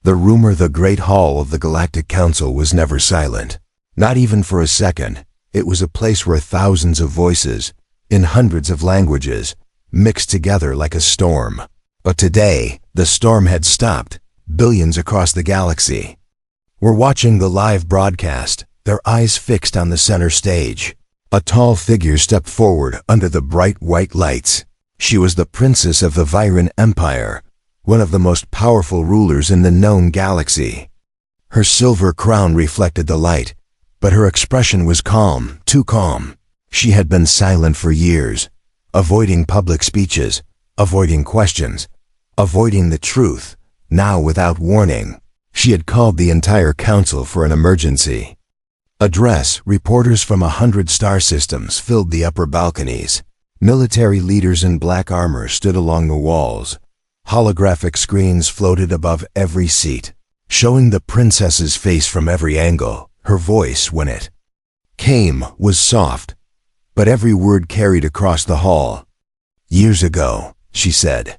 The rumor the Great Hall of the Galactic Council was never silent. Not even for a second. It was a place where thousands of voices, in hundreds of languages, mixed together like a storm. But today, the storm had stopped, billions across the galaxy were watching the live broadcast, their eyes fixed on the center stage. A tall figure stepped forward under the bright white lights. She was the princess of the Viren Empire, one of the most powerful rulers in the known galaxy. Her silver crown reflected the light, but her expression was calm, too calm. She had been silent for years, avoiding public speeches, avoiding questions, avoiding the truth. Now, without warning, she had called the entire council for an emergency address. Reporters from 100 star systems filled the upper balconies. Military leaders in black armor stood along the walls. Holographic screens floated above every seat, showing the princess's face from every angle. Her voice, when it came, was soft, but every word carried across the hall. "Years ago," she said,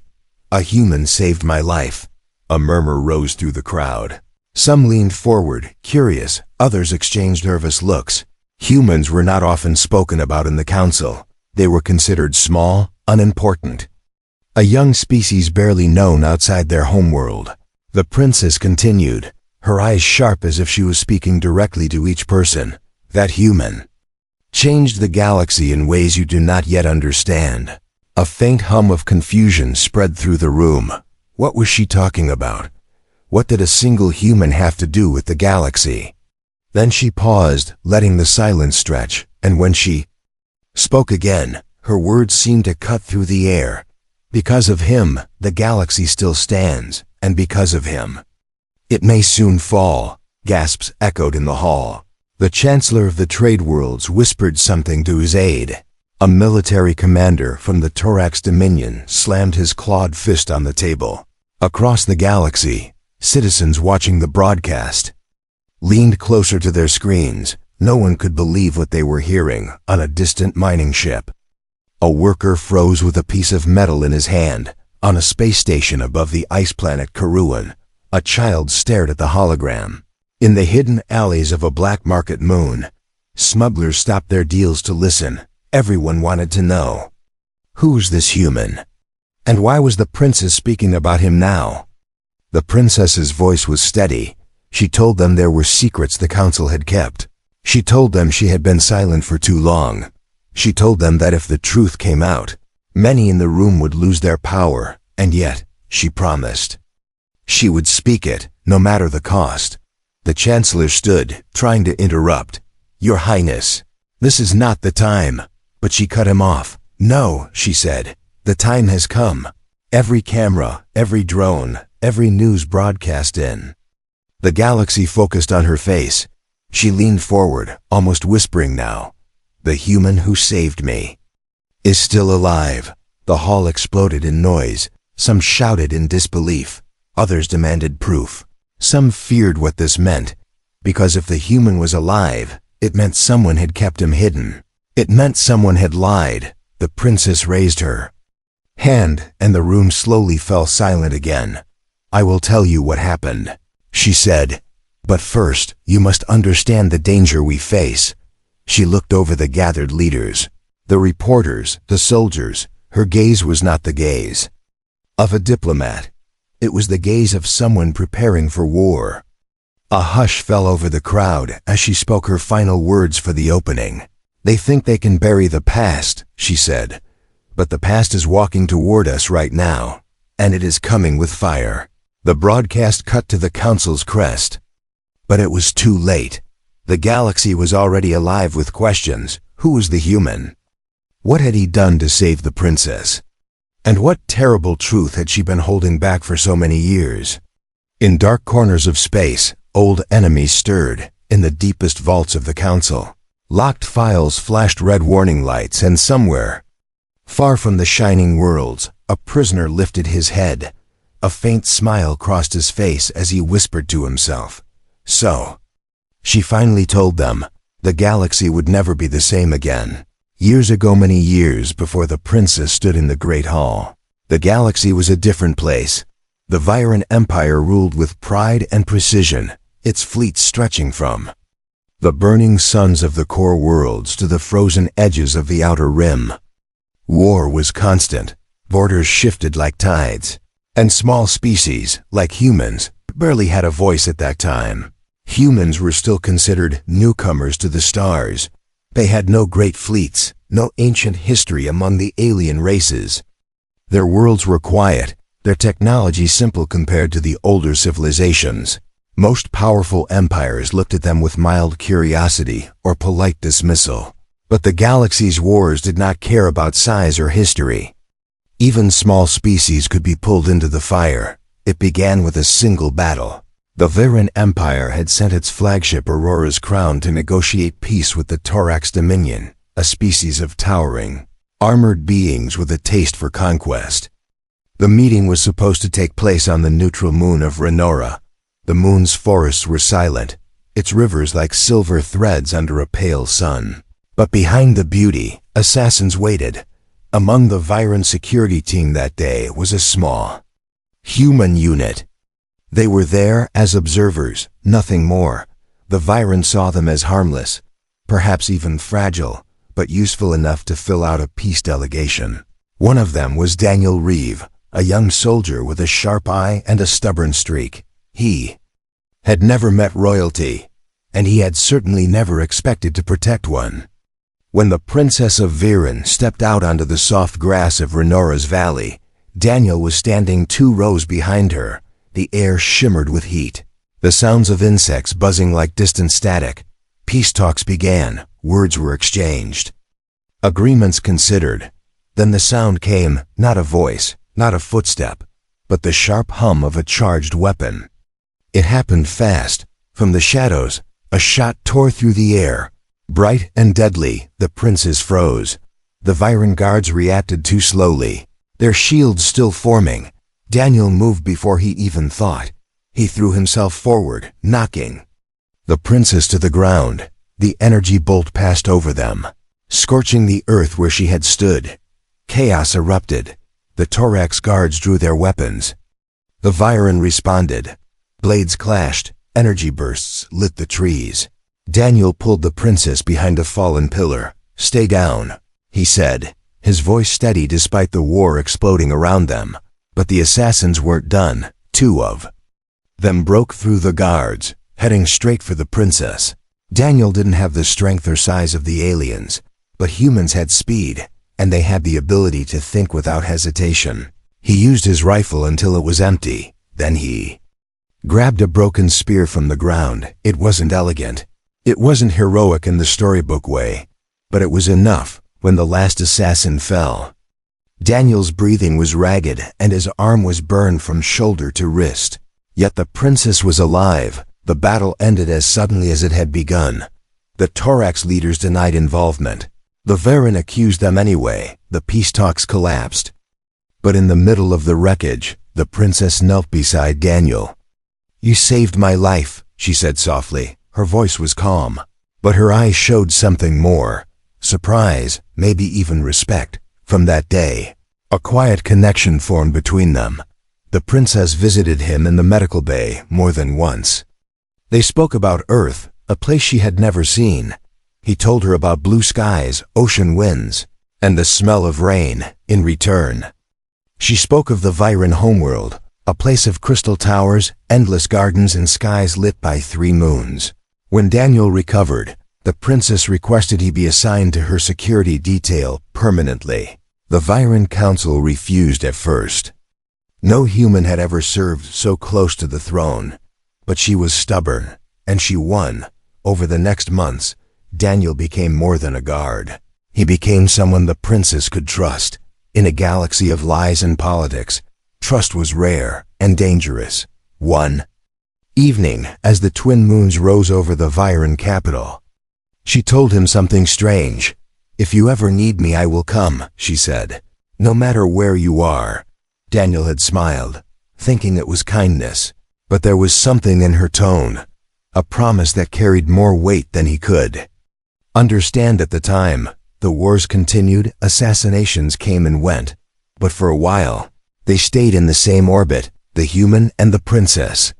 "a human saved my life." A murmur rose through the crowd. Some leaned forward, curious, others exchanged nervous looks. Humans were not often spoken about in the council. They were considered small, unimportant. A young species barely known outside their homeworld. The princess continued, her eyes sharp as if she was speaking directly to each person. "That human changed the galaxy in ways you do not yet understand." A faint hum of confusion spread through the room. What was she talking about? What did a single human have to do with the galaxy? Then she paused, letting the silence stretch, and when she spoke again, her words seemed to cut through the air. "Because of him, the galaxy still stands, and because of him, it may soon fall." Gasps echoed in the hall. The Chancellor of the Trade Worlds whispered something to his aide. A military commander from the Thorax Dominion slammed his clawed fist on the table. Across the galaxy, citizens watching the broadcast leaned closer to their screens. No one could believe what they were hearing. On a distant mining ship, a worker froze with a piece of metal in his hand. On a space station above the ice planet Karuan, a child stared at the hologram. In the hidden alleys of a black market moon, smugglers stopped their deals to listen. Everyone wanted to know, who's this human? And why was the princess speaking about him now? The princess's voice was steady. She told them there were secrets the council had kept. She told them she had been silent for too long. She told them that if the truth came out, many in the room would lose their power, and yet, she promised she would speak it, no matter the cost. The Chancellor stood, trying to interrupt. "Your Highness, this is not the time." But she cut him off. "No," she said, "the time has come." Every camera, every drone, every news broadcast in the galaxy focused on her face. She leaned forward, almost whispering now. "The human who saved me is still alive." The hall exploded in noise. Some shouted in disbelief. Others demanded proof. Some feared what this meant, because if the human was alive, it meant someone had kept him hidden. It meant someone had lied. The princess raised her hand, and the room slowly fell silent again. "I will tell you what happened," she said. "But first, you must understand the danger we face." She looked over the gathered leaders, the reporters, the soldiers. Her gaze was not the gaze of a diplomat. It was the gaze of someone preparing for war. A hush fell over the crowd as she spoke her final words for the opening. "They think they can bury the past," she said, "but the past is walking toward us right now, and it is coming with fire." The broadcast cut to the council's crest. But it was too late. The galaxy was already alive with questions. Who was the human? What had he done to save the princess? And what terrible truth had she been holding back for so many years? In dark corners of space, old enemies stirred. In the deepest vaults of the council, locked files flashed red warning lights, and somewhere, far from the shining worlds, a prisoner lifted his head. A faint smile crossed his face as he whispered to himself. So, she finally told them, the galaxy would never be the same again. Years ago, many years before the princess stood in the Great Hall, the galaxy was a different place. The Viren Empire ruled with pride and precision, its fleets stretching from the burning suns of the core worlds to the frozen edges of the outer rim. War was constant, borders shifted like tides, and small species, like humans, barely had a voice at that time. Humans were still considered newcomers to the stars. They had no great fleets, no ancient history among the alien races. Their worlds were quiet, their technology simple compared to the older civilizations. Most powerful empires looked at them with mild curiosity or polite dismissal. But the galaxy's wars did not care about size or history. Even small species could be pulled into the fire. It began with a single battle. The Viren Empire had sent its flagship Aurora's Crown to negotiate peace with the Torax Dominion, a species of towering, armored beings with a taste for conquest. The meeting was supposed to take place on the neutral moon of Renora. The moon's forests were silent, its rivers like silver threads under a pale sun. But behind the beauty, assassins waited. Among the Viren security team that day was a small human unit. They were there as observers, nothing more. The Viren saw them as harmless, perhaps even fragile, but useful enough to fill out a peace delegation. One of them was Daniel Reeve, a young soldier with a sharp eye and a stubborn streak. He had never met royalty, and he had certainly never expected to protect one. When the Princess of Viren stepped out onto the soft grass of Renora's valley, Daniel was standing 2 rows behind her. The air shimmered with heat, the sounds of insects buzzing like distant static. Peace talks began, words were exchanged, agreements considered. Then the sound came, not a voice, not a footstep, but the sharp hum of a charged weapon. It happened fast. From the shadows, a shot tore through the air. Bright and deadly, the princes froze. The Viren guards reacted too slowly, their shields still forming. Daniel moved before he even thought. He threw himself forward, knocking the princess to the ground. The energy bolt passed over them, scorching the earth where she had stood. Chaos erupted. The Torax guards drew their weapons. The Viren responded. Blades clashed, energy bursts lit the trees. Daniel pulled the princess behind a fallen pillar. "Stay down," he said, his voice steady despite the war exploding around them. But the assassins weren't done. 2 of them broke through the guards, heading straight for the princess. Daniel didn't have the strength or size of the aliens, but humans had speed, and they had the ability to think without hesitation. He used his rifle until it was empty. Then he grabbed a broken spear from the ground. It wasn't elegant. It wasn't heroic in the storybook way, but it was enough. When the last assassin fell, Daniel's breathing was ragged and his arm was burned from shoulder to wrist. Yet the princess was alive. The battle ended as suddenly as it had begun. The Torax leaders denied involvement. The Viren accused them anyway. The peace talks collapsed. But in the middle of the wreckage, the princess knelt beside Daniel. "You saved my life," she said softly. Her voice was calm, but her eyes showed something more. Surprise, maybe even respect. From that day, a quiet connection formed between them. The princess visited him in the medical bay more than once. They spoke about Earth, a place she had never seen. He told her about blue skies, ocean winds, and the smell of rain. In return, she spoke of the Viren homeworld, a place of crystal towers, endless gardens, and skies lit by 3 moons. When Daniel recovered, the princess requested he be assigned to her security detail permanently. The Viren Council refused at first. No human had ever served so close to the throne, but she was stubborn, and she won. Over the next months, Daniel became more than a guard. He became someone the princess could trust. In a galaxy of lies and politics, trust was rare and dangerous. One evening, as the twin moons rose over the Viren capital, she told him something strange. "If you ever need me, I will come," she said. "No matter where you are." Daniel had smiled, thinking it was kindness, but there was something in her tone, a promise that carried more weight than he could understand at the time. The wars continued, assassinations came and went, but for a while, they stayed in the same orbit. the human and the princess.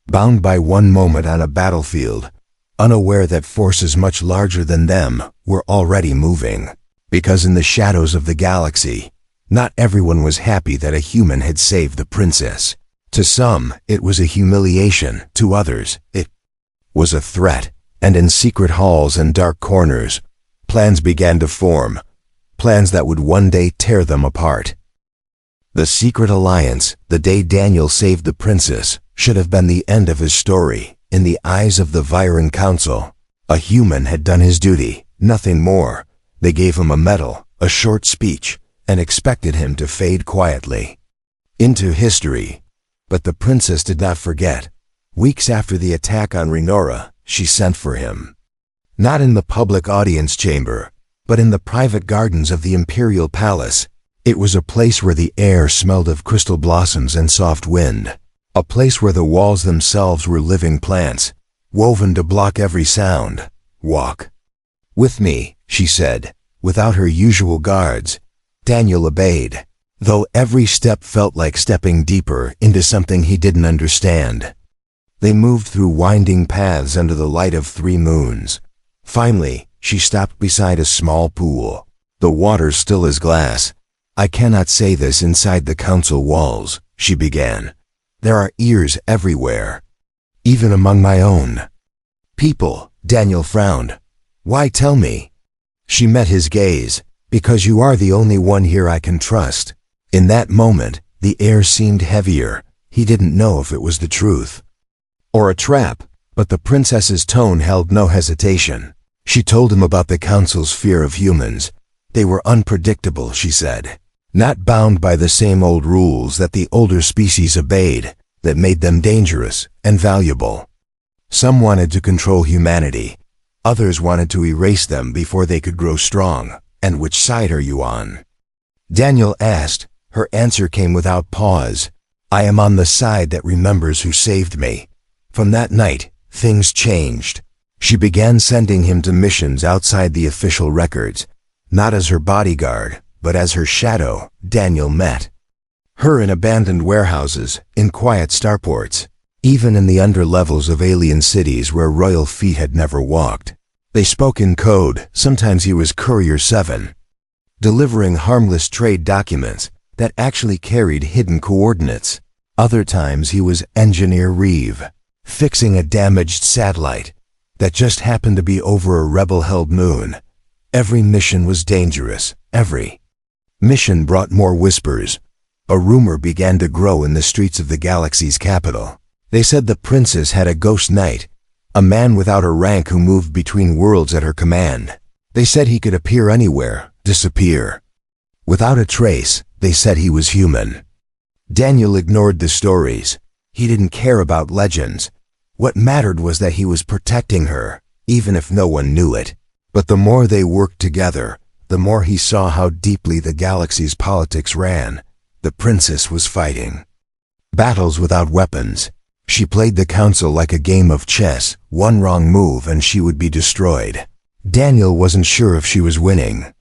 Bound by one moment on a battlefield, unaware that forces much larger than them were already moving. Because in the shadows of the galaxy, not everyone was happy that a human had saved the princess. To some, it was a humiliation. To others, it was a threat. And in secret halls and dark corners, plans began to form. Plans that would one day tear them apart. The secret alliance, the day Daniel saved the princess, should have been the end of his story. In the eyes of the Viren Council, a human had done his duty, nothing more. They gave him a medal, a short speech, and expected him to fade quietly into history. But the princess did not forget. Weeks after the attack on Renora, she sent for him. Not in the public audience chamber, but in the private gardens of the imperial palace. It was a place where the air smelled of crystal blossoms and soft wind. A place where the walls themselves were living plants, woven to block every sound. Walk with me, she said. Without her usual guards, Daniel obeyed, though every step felt like stepping deeper into something he didn't understand. They moved through winding paths under the light of 3 moons. Finally, she stopped beside a small pool, the water still as glass. I cannot say this inside the council walls, she began. There are ears everywhere, even among my own people. Daniel frowned. Why tell me? She met his gaze. Because you are the only one here I can trust. In that moment, the air seemed heavier. He didn't know if it was the truth or a trap, but the princess's tone held no hesitation. She told him about the council's fear of humans. They were unpredictable, she said, not bound by the same old rules that the older species obeyed, that made them dangerous and valuable. Some wanted to control humanity. Others wanted to erase them before they could grow strong. And which side are you on? Daniel asked. Her answer came without pause. I am on the side that remembers who saved me. From that night, things changed. She began sending him to missions outside the official records, not as her bodyguard, but as her shadow. Daniel met her in abandoned warehouses, in quiet starports, even in the underlevels of alien cities where royal feet had never walked. They spoke in code. Sometimes he was Courier 7, delivering harmless trade documents that actually carried hidden coordinates. Other times he was Engineer Reeve, fixing a damaged satellite that just happened to be over a rebel-held moon. Every mission was dangerous. Every mission brought more whispers. A rumor began to grow in the streets of the galaxy's capital. They said the princess had a ghost knight, a man without a rank who moved between worlds at her command. They said he could appear anywhere, disappear, without a trace. They said he was human. Daniel ignored the stories. He didn't care about legends. What mattered was that he was protecting her, even if no one knew it. But the more they worked together, the more he saw how deeply the galaxy's politics ran. The princess was fighting battles without weapons. She played the council like a game of chess. One wrong move and she would be destroyed. Daniel wasn't sure if she was winning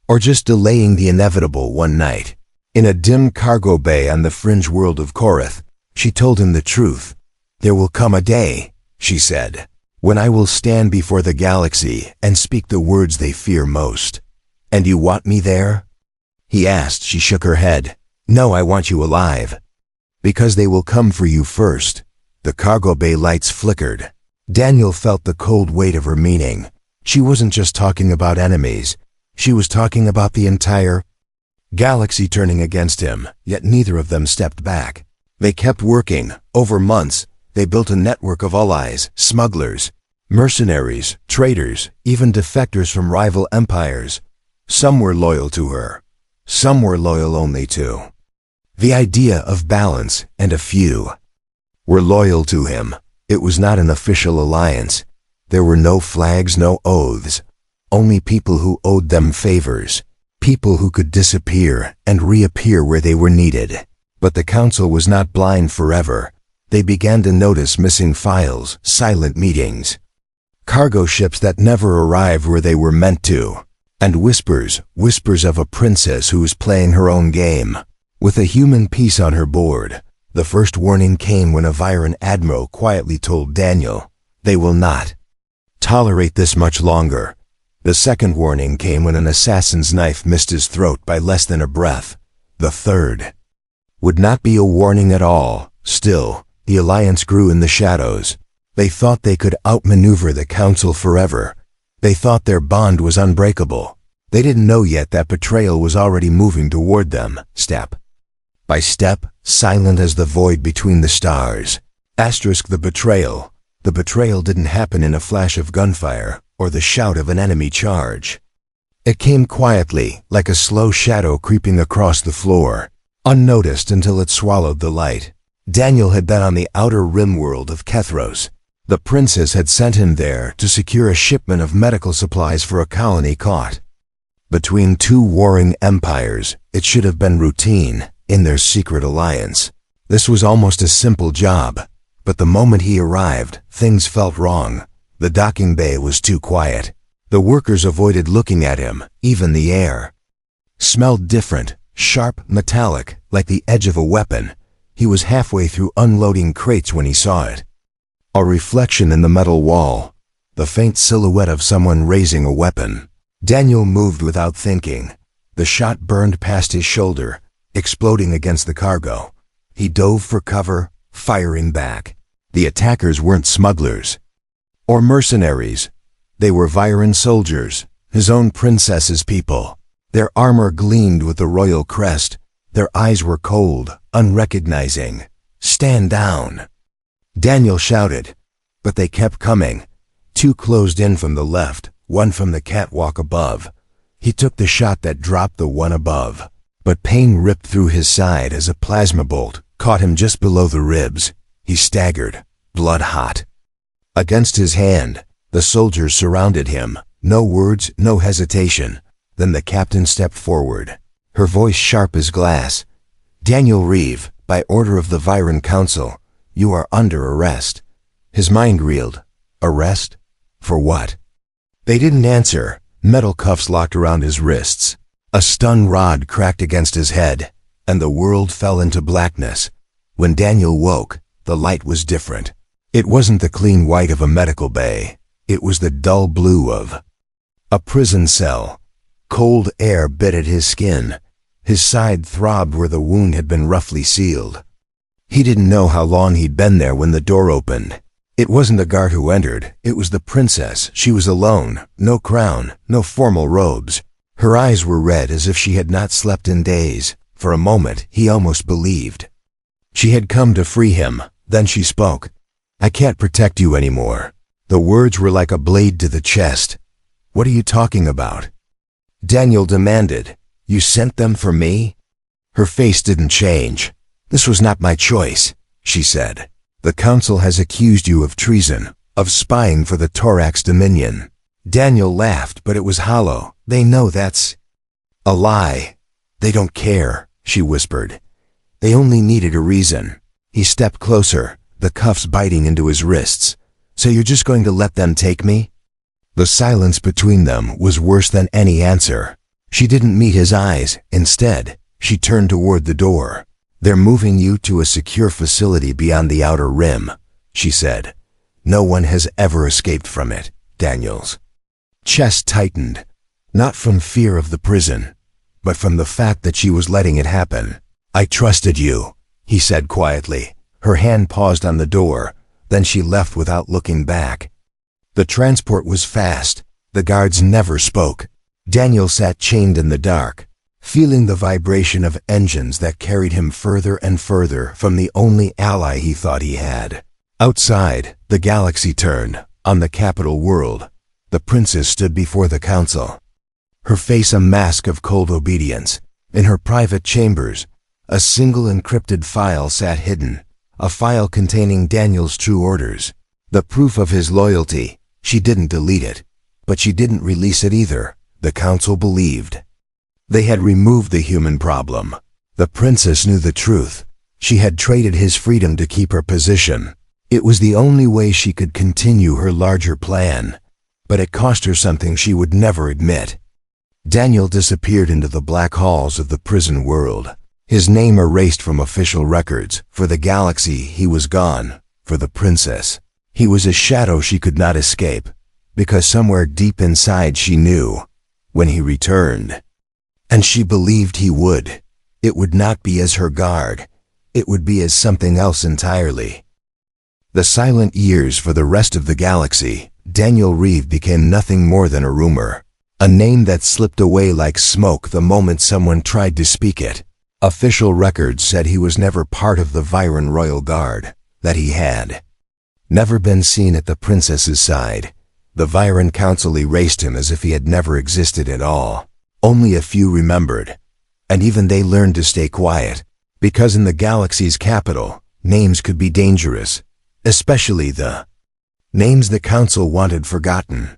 or just delaying the inevitable. One night, in a dim cargo bay on the fringe world of Korath, she told him the truth. There will come a day, she said, when I will stand before the galaxy and speak the words they fear most. And you want me there? He asked. She shook her head. No, I want you alive. Because they will come for you first. The cargo bay lights flickered. Daniel felt the cold weight of her meaning. She wasn't just talking about enemies. She was talking about the entire galaxy turning against him, yet neither of them stepped back. They kept working. Over months, they built a network of allies, smugglers, mercenaries, traitors, even defectors from rival empires. Some were loyal to her. Some were loyal only to the idea of balance, and a few were loyal to him. It was not an official alliance. There were no flags, no oaths, only people who owed them favors, people who could disappear and reappear where they were needed. But the council was not blind forever. They began to notice missing files, silent meetings, cargo ships that never arrived where they were meant to, and whispers of a princess who was playing her own game, with a human piece on her board. The first warning came when a Viren admiral quietly told Daniel, "They will not tolerate this much longer." The second warning came when an assassin's knife missed his throat by less than a breath. The third would not be a warning at all. Still, the alliance grew in the shadows. They thought they could outmaneuver the council forever. They thought their bond was unbreakable. They didn't know yet that betrayal was already moving toward them, step by step, silent as the void between the stars. The betrayal. The betrayal didn't happen in a flash of gunfire or the shout of an enemy charge. It came quietly, like a slow shadow creeping across the floor, unnoticed until it swallowed the light. Daniel had been on the outer rim world of Kethros. The princess had sent him there to secure a shipment of medical supplies for a colony caught between two warring empires. It should have been routine in their secret alliance. This was almost a simple job, but the moment he arrived, things felt wrong. The docking bay was too quiet. The workers avoided looking at him. Even the air smelled different, sharp, metallic, like the edge of a weapon. He was halfway through unloading crates when he saw it. A reflection in the metal wall, the faint silhouette of someone raising a weapon. Daniel moved without thinking. The shot burned past his shoulder, exploding against the cargo. He dove for cover, firing back. The attackers weren't smugglers or mercenaries. They were Viren soldiers, his own princess's people. Their armor gleamed with the royal crest. Their eyes were cold, unrecognizing. "Stand down!" Daniel shouted, but they kept coming. Two closed in from the left, one from the catwalk above. He took the shot that dropped the one above, but pain ripped through his side as a plasma bolt caught him just below the ribs. He staggered, blood hot. Against his hand, the soldiers surrounded him. No words, no hesitation. Then the captain stepped forward, her voice sharp as glass. "Daniel Reeve, by order of the Viren Council, you are under arrest." His mind reeled. Arrest? For what? They didn't answer. Metal cuffs locked around his wrists. A stun rod cracked against his head, and the world fell into blackness. When Daniel woke, the light was different. It wasn't the clean white of a medical bay. It was the dull blue of a prison cell. Cold air bit at his skin. His side throbbed where the wound had been roughly sealed. He didn't know how long he'd been there when the door opened. It wasn't the guard who entered. It was the princess. She was alone. No crown, no formal robes. Her eyes were red as if she had not slept in days. For a moment, he almost believed she had come to free him. Then she spoke. "I can't protect you anymore." The words were like a blade to the chest. "What are you talking about?" Daniel demanded. "You sent them for me?" Her face didn't change. "This was not my choice," she said. "The council has accused you of treason, of spying for the Thorax Dominion." Daniel laughed, but it was hollow. "They know that's a lie." "They don't care," she whispered. "They only needed a reason." He stepped closer, the cuffs biting into his wrists. "So you're just going to let them take me?" The silence between them was worse than any answer. She didn't meet his eyes. Instead, she turned toward the door. "They're moving you to a secure facility beyond the outer rim," she said. "No one has ever escaped from it." Daniel's chest tightened, not from fear of the prison, but from the fact that she was letting it happen. "I trusted you," he said quietly. Her hand paused on the door, then she left without looking back. The transport was fast. The guards never spoke. Daniel sat chained in the dark, feeling the vibration of engines that carried him further and further from the only ally he thought he had. Outside, the galaxy turned. On the capital world, the princess stood before the council, her face a mask of cold obedience. In her private chambers, a single encrypted file sat hidden, a file containing Daniel's true orders, the proof of his loyalty. She didn't delete it, but she didn't release it either. The council believed they had removed the human problem. The princess knew the truth. She had traded his freedom to keep her position. It was the only way she could continue her larger plan, but it cost her something she would never admit. Daniel disappeared into the black halls of the prison world. His name erased from official records. For the galaxy, he was gone. For the princess, he was a shadow she could not escape, because somewhere deep inside she knew, when he returned, and she believed he would, it would not be as her guard, it would be as something else entirely. The silent years for the rest of the galaxy, Daniel Reeve became nothing more than a rumor, a name that slipped away like smoke the moment someone tried to speak it. Official records said he was never part of the Viren Royal Guard, that he had never been seen at the princess's side. The Viren Council erased him as if he had never existed at all. Only a few remembered, and even they learned to stay quiet, because in the galaxy's capital, names could be dangerous, especially the names the council wanted forgotten.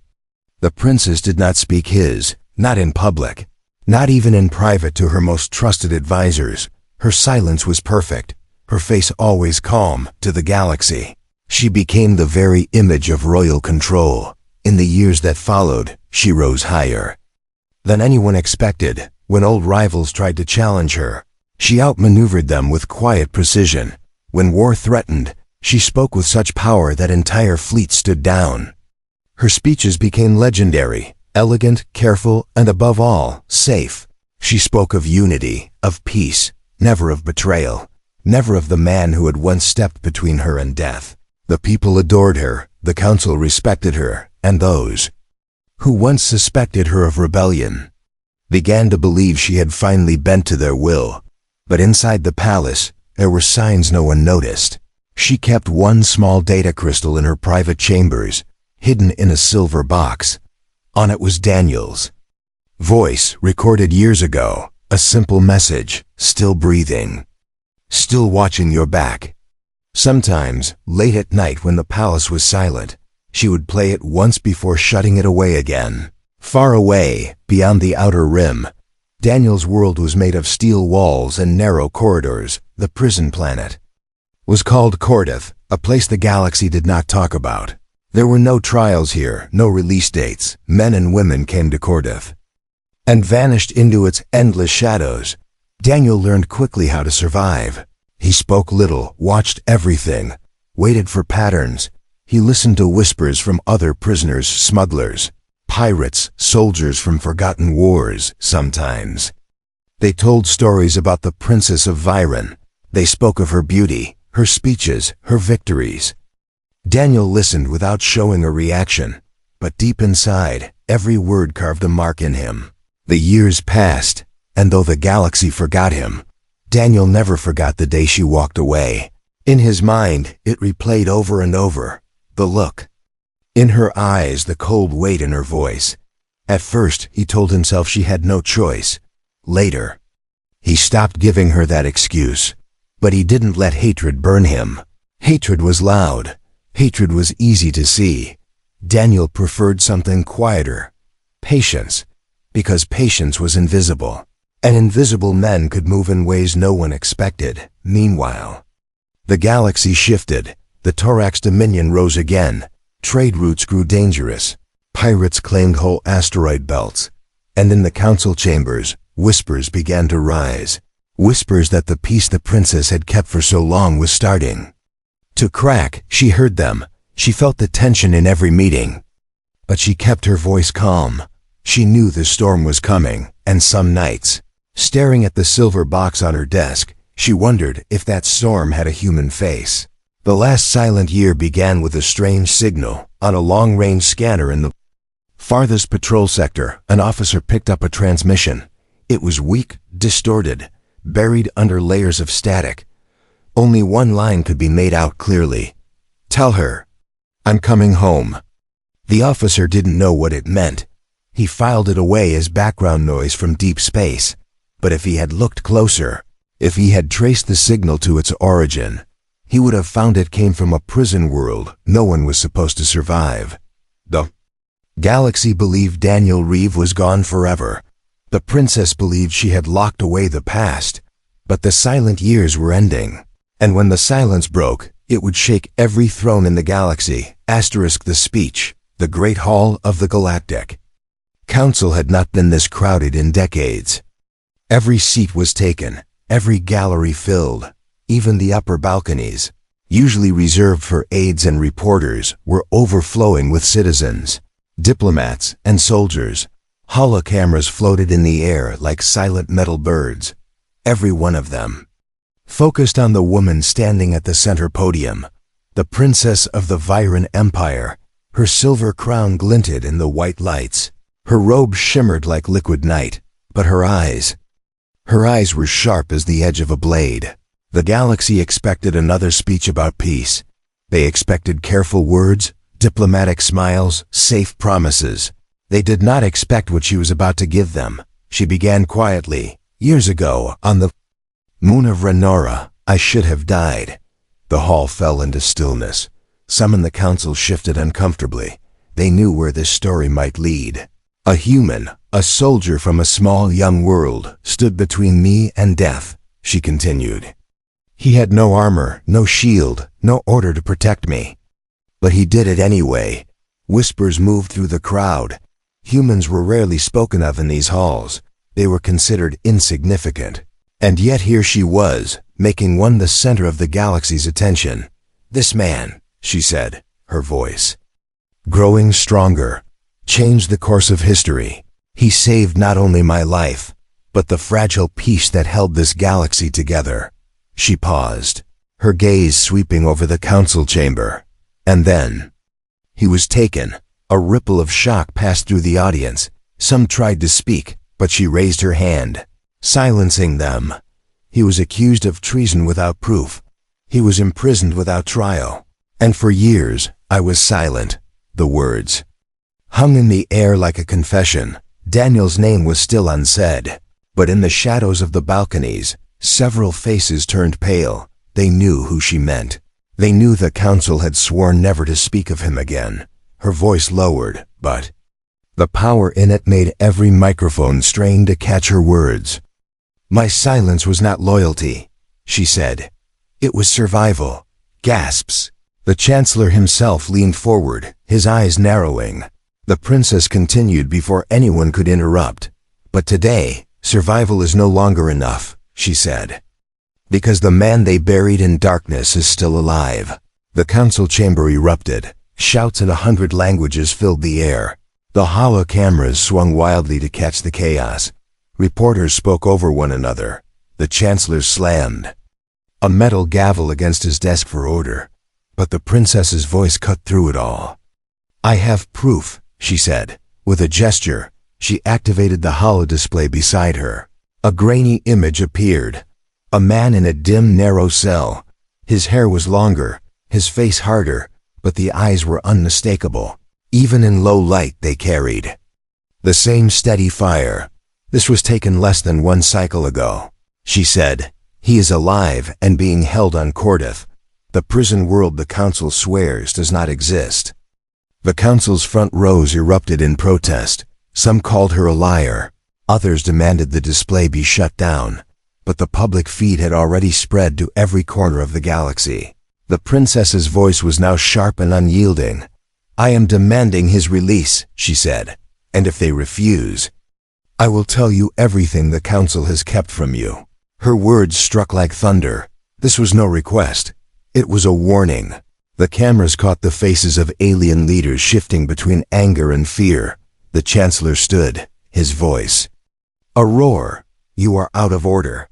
The princess did not speak his, not in public, not even in private to her most trusted advisors. Her silence was perfect, her face always calm. To the galaxy, she became the very image of royal control. In the years that followed, she rose higher than anyone expected. When old rivals tried to challenge her, she outmaneuvered them with quiet precision. When war threatened, she spoke with such power that entire fleets stood down. Her speeches became legendary, elegant, careful, and above all, safe. She spoke of unity, of peace, never of betrayal, never of the man who had once stepped between her and death. The people adored her, the council respected her, and those who once suspected her of rebellion began to believe she had finally bent to their will. But inside the palace, there were signs no one noticed. She kept one small data crystal in her private chambers, hidden in a silver box. On it was Daniel's voice, recorded years ago, a simple message, still breathing, still watching your back. Sometimes, late at night when the palace was silent, she would play it once before shutting it away again. Far away, beyond the outer rim, Daniel's world was made of steel walls and narrow corridors. The prison planet was called Cordath, a place the galaxy did not talk about. There were no trials here, no release dates. Men and women came to Cordath and vanished into its endless shadows. Daniel learned quickly how to survive. He spoke little, watched everything, waited for patterns. He listened to whispers from other prisoners, smugglers, pirates, soldiers from forgotten wars. Sometimes they told stories about the Princess of Viren. They spoke of her beauty, her speeches, her victories. Daniel listened without showing a reaction, but deep inside, every word carved a mark in him. The years passed, and though the galaxy forgot him, Daniel never forgot the day she walked away. In his mind, it replayed over and over. The look in her eyes, the cold weight in her voice. At first, he told himself she had no choice. Later, he stopped giving her that excuse. But he didn't let hatred burn him. Hatred was loud. Hatred was easy to see. Daniel preferred something quieter. Patience, because patience was invisible. And invisible men could move in ways no one expected. Meanwhile, the galaxy shifted. The Torax Dominion rose again. Trade routes grew dangerous. Pirates claimed whole asteroid belts. And in the council chambers, whispers began to rise. Whispers that the peace the princess had kept for so long was starting to crack. She heard them. She felt the tension in every meeting. But she kept her voice calm. She knew the storm was coming, and some nights, staring at the silver box on her desk, she wondered if that storm had a human face. The last silent year began with a strange signal. On a long-range scanner in the farthest patrol sector, an officer picked up a transmission. It was weak, distorted, buried under layers of static. Only one line could be made out clearly. "Tell her, I'm coming home." The officer didn't know what it meant. He filed it away as background noise from deep space. But if he had looked closer, if he had traced the signal to its origin, he would have found it came from a prison world no one was supposed to survive. The galaxy believed Daniel Reeve was gone forever. The princess believed she had locked away the past. But the silent years were ending. And when the silence broke, it would shake every throne in the galaxy. The speech, the Great Hall of the Galactic Council had not been this crowded in decades. Every seat was taken. every gallery filled, even the upper balconies, usually reserved for aides and reporters, were overflowing with citizens, diplomats, and soldiers. Holocameras floated in the air like silent metal birds, every one of them focused on the woman standing at the center podium, the princess of the Viren Empire. Her silver crown glinted in the white lights. Her robe shimmered like liquid night, but her eyes were sharp as the edge of a blade. The galaxy expected another speech about peace. They expected careful words, diplomatic smiles, safe promises. They did not expect what she was about to give them. She began quietly. Years ago, on the moon of Renora, I should have died. The hall fell into stillness. Some in the council shifted uncomfortably. They knew where this story might lead. A human, a soldier from a small young world, stood between me and death, she continued. He had no armor, no shield, no order to protect me. But he did it anyway. Whispers moved through the crowd. Humans were rarely spoken of in these halls. They were considered insignificant. And yet here she was, making one the center of the galaxy's attention. This man, she said, her voice growing stronger, changed the course of history. He saved not only my life, but the fragile peace that held this galaxy together. She paused, her gaze sweeping over the council chamber. And then he was taken. A ripple of shock passed through the audience. Some tried to speak, but she raised her hand, silencing them. He was accused of treason without proof. He was imprisoned without trial. And for years, I was silent. The words hung in the air like a confession. Daniel's name was still unsaid. But in the shadows of the balconies, several faces turned pale. They knew who she meant. They knew the council had sworn never to speak of him again. Her voice lowered, but the power in it made every microphone strain to catch her words. My silence was not loyalty, she said. It was survival. Gasps. The chancellor himself leaned forward, his eyes narrowing. The princess continued before anyone could interrupt. But today, survival is no longer enough, she said. Because the man they buried in darkness is still alive. The council chamber erupted. Shouts in 100 languages filled the air. The hollow cameras swung wildly to catch the chaos. Reporters spoke over one another. The chancellor slammed a metal gavel against his desk for order. But the princess's voice cut through it all. I have proof, she said. With a gesture, she activated the holo display beside her. A grainy image appeared. A man in a dim, narrow cell. His hair was longer, his face harder, but the eyes were unmistakable. Even in low light they carried the same steady fire. This was taken less than 1 cycle ago. She said, he is alive and being held on Cordeth, the prison world the council swears does not exist. The council's front rows erupted in protest. Some called her a liar. Others demanded the display be shut down. But the public feed had already spread to every corner of the galaxy. The princess's voice was now sharp and unyielding. I am demanding his release, she said. And if they refuse, I will tell you everything the council has kept from you. Her words struck like thunder. This was no request. It was a warning. The cameras caught the faces of alien leaders shifting between anger and fear. The chancellor stood, his voice a roar. You are out of order.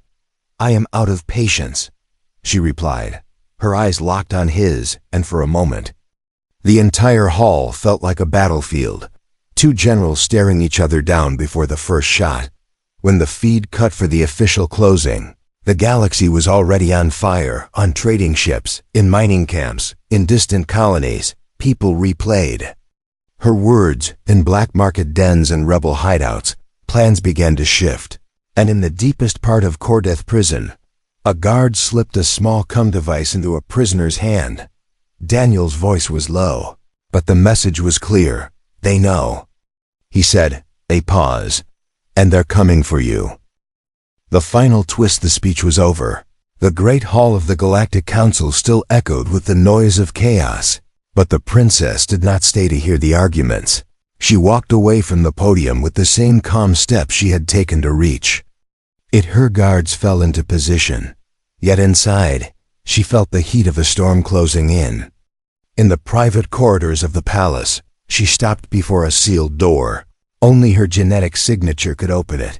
I am out of patience, she replied. Her eyes locked on his, and for a moment, the entire hall felt like a battlefield. 2 generals staring each other down before the first shot. When the feed cut for the official closing, the galaxy was already on fire, on trading ships, in mining camps, in distant colonies. People replayed her words in black market dens and rebel hideouts. Plans began to shift. And in the deepest part of Cordeth prison, a guard slipped a small cum device into a prisoner's hand. Daniel's voice was low, but the message was clear. They know. He said, a pause. And they're coming for you. The final twist, the speech was over. The great hall of the Galactic Council still echoed with the noise of chaos. But the princess did not stay to hear the arguments. She walked away from the podium with the same calm step she had taken to reach Her guards fell into position. Yet inside, she felt the heat of a storm closing in. In the private corridors of the palace, she stopped before a sealed door. Only her genetic signature could open it.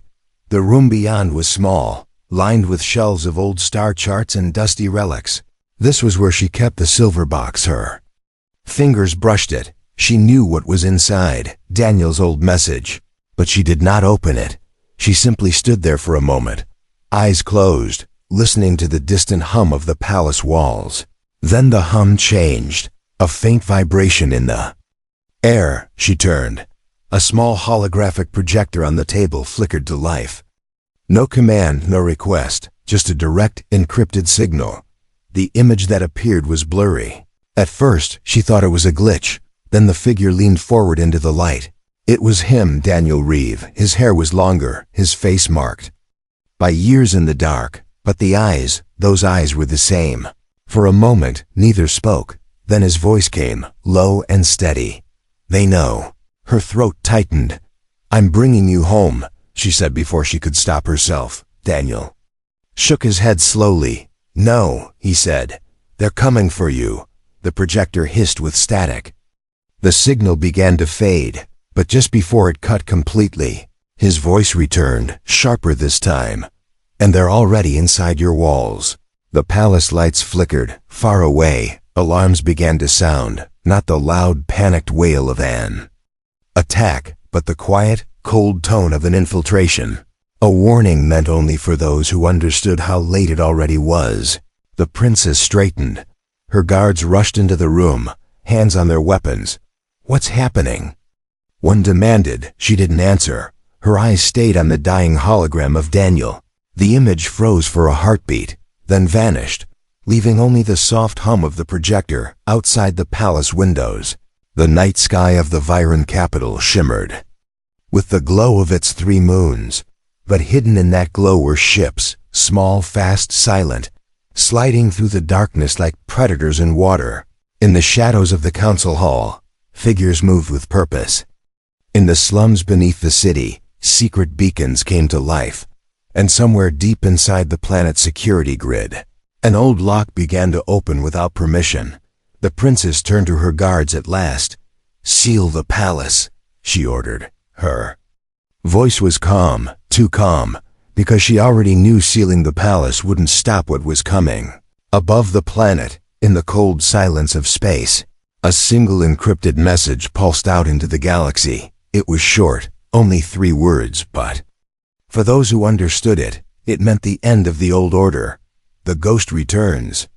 The room beyond was small, lined with shelves of old star charts and dusty relics. This was where she kept the silver box. Her fingers brushed it. She knew what was inside, Daniel's old message. But she did not open it. She simply stood there for a moment, eyes closed, listening to the distant hum of the palace walls. Then the hum changed, a faint vibration in the air. She turned. A small holographic projector on the table flickered to life. No command, no request, just a direct, encrypted signal. The image that appeared was blurry. At first, she thought it was a glitch. Then the figure leaned forward into the light. It was him, Daniel Reeve. His hair was longer, his face marked by years in the dark, but the eyes, those eyes were the same. For a moment, neither spoke. Then his voice came, low and steady. "They know." Her throat tightened. "I'm bringing you home," she said before she could stop herself. Daniel shook his head slowly. "No," he said. "They're coming for you." The projector hissed with static. The signal began to fade, but just before it cut completely, his voice returned, sharper this time. "And they're already inside your walls." The palace lights flickered. Far away, alarms began to sound, not the loud, panicked wail of an attack, but the quiet, cold tone of an infiltration. A warning meant only for those who understood how late it already was. The princess straightened. Her guards rushed into the room, hands on their weapons. "What's happening?" One demanded. She didn't answer. Her eyes stayed on the dying hologram of Daniel. The image froze for a heartbeat, then vanished, leaving only the soft hum of the projector outside the palace windows. The night sky of the Viren capital shimmered with the glow of its 3 moons. But hidden in that glow were ships, small, fast, silent, sliding through the darkness like predators in water. In the shadows of the council hall, figures moved with purpose. In the slums beneath the city, secret beacons came to life. And somewhere deep inside the planet's security grid, an old lock began to open without permission. The princess turned to her guards at last. "Seal the palace," she ordered. Her voice was calm, too calm, because she already knew sealing the palace wouldn't stop what was coming. Above the planet, in the cold silence of space, a single encrypted message pulsed out into the galaxy. It was short, only 3 words, but for those who understood it, it meant the end of the old order. The ghost returns.